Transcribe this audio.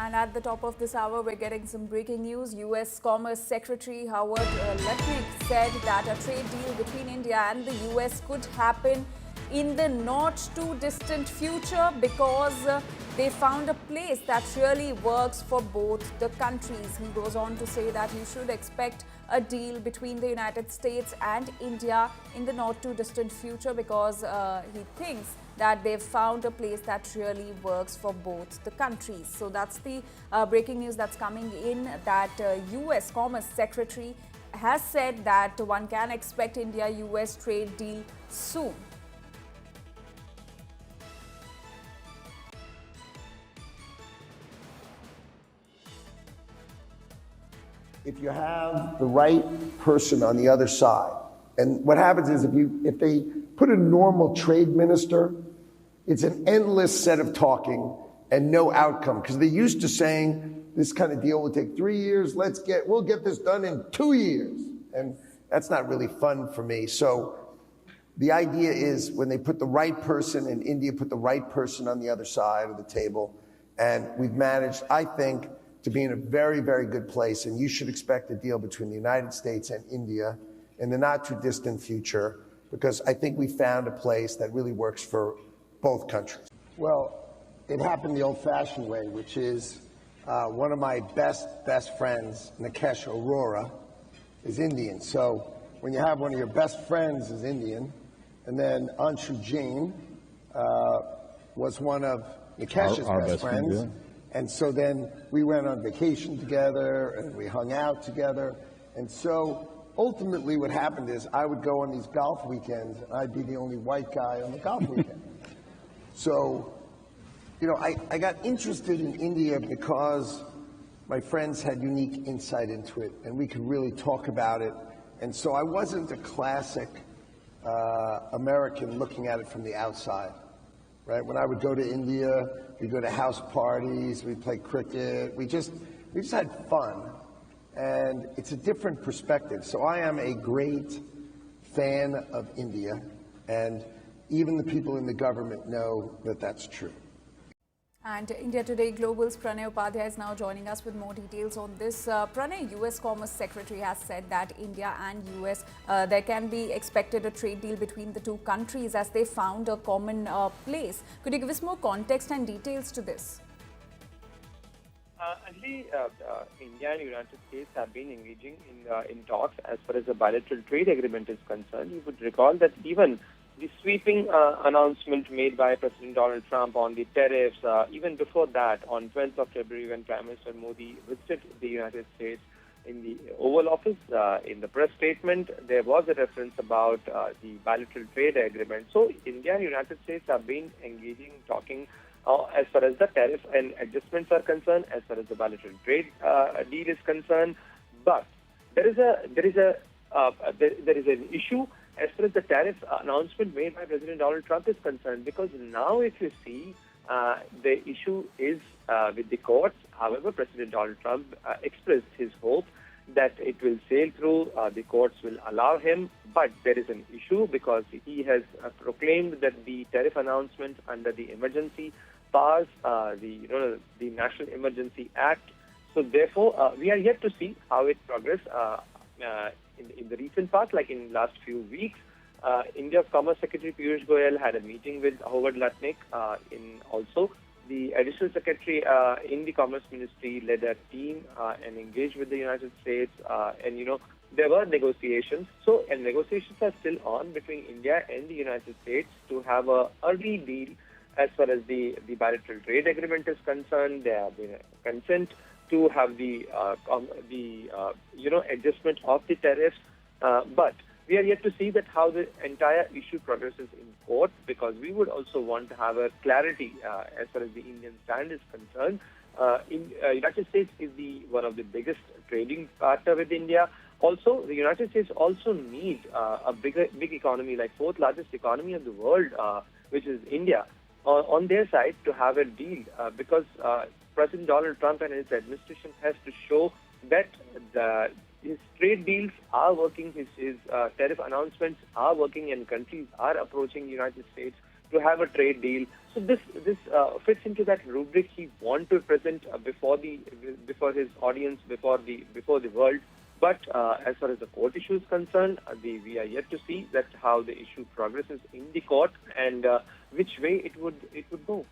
And at the top of this hour, we're getting some breaking news. U.S. Commerce Secretary Howard Lutnick said that a trade deal between India and the U.S. could happen in the not too distant future because they found a place that really works for both the countries. He goes on to say that you should expect a deal between the United States and India in the not too distant future because he thinks that they've found a place that really works for both the countries. So that's the breaking news that's coming in, that U.S. Commerce Secretary has said that one can expect India-U.S. trade deal soon. If you have the right person on the other side, and what happens is if they put a normal trade minister, it's an endless set of talking and no outcome, because they're used to saying this kind of deal will take 3 years. We'll get this done in 2 years, and that's not really fun for me. So the idea is when they put the right person, and India put the right person on the other side of the table, and we've managed, I think, to be in a very, very good place, and you should expect a deal between the United States and India in the not too distant future, because I think we found a place that really works for both countries. Well, it happened the old-fashioned way, which is one of my best friends, Nikesh Arora, is Indian. So when you have one of your best friends is Indian, and then Anshu Jain was one of Nikesh's best friends. Yeah. And so then we went on vacation together and we hung out together. And so ultimately what happened is I would go on these golf weekends and I'd be the only white guy on the golf weekend. So, you know, I got interested in India because my friends had unique insight into it and we could really talk about it. And so I wasn't a classic American looking at it from the outside. Right? When I would go to India, we'd go to house parties, we'd play cricket, we just had fun. And it's a different perspective. So I am a great fan of India, and even the people in the government know that that's true. And India Today Global's Pranay Upadhyay is now joining us with more details on this. Pranay, U.S. Commerce Secretary has said that India and U.S. There can be expected a trade deal between the two countries as they found a common place. Could you give us more context and details to this? Actually, India and United States have been engaging in talks as far as the bilateral trade agreement is concerned. You would recall that even the sweeping announcement made by President Donald Trump on the tariffs, even before that, on 12th of February, when Prime Minister Modi visited the United States in the Oval Office, in the press statement, there was a reference about the bilateral trade agreement. So India and United States have been engaging, talking as far as the tariff and adjustments are concerned, as far as the bilateral trade deal is concerned. But there is an issue as far as the tariff announcement made by President Donald Trump is concerned, because now if you see, the issue is with the courts. However, President Donald Trump expressed his hope that it will sail through, the courts will allow him, but there is an issue because he has proclaimed that the tariff announcement under the emergency powers, the National Emergency Act. So therefore, we are yet to see how it progresses. In the recent past, like in last few weeks, India's Commerce Secretary Piyush Goyal had a meeting with Howard Lutnick. Also, the Additional Secretary in the Commerce Ministry led a team and engaged with the United States. And there were negotiations. So, and negotiations are still on between India and the United States to have a early deal as far as the bilateral trade agreement is concerned. There have been a consent to have the adjustment of the tariffs, but we are yet to see that how the entire issue progresses in court, because we would also want to have a clarity as far as the Indian stand is concerned. United States is one of the biggest trading partner with India. Also, the United States also needs a big economy, like fourth largest economy of the world, which is India, on their side to have a deal, because President Donald Trump and his administration has to show that his trade deals are working, his tariff announcements are working, and countries are approaching the United States to have a trade deal. So this fits into that rubric he want to present before his audience, before the world. But as far as the court issue is concerned, we are yet to see that how the issue progresses in the court and which way it would go.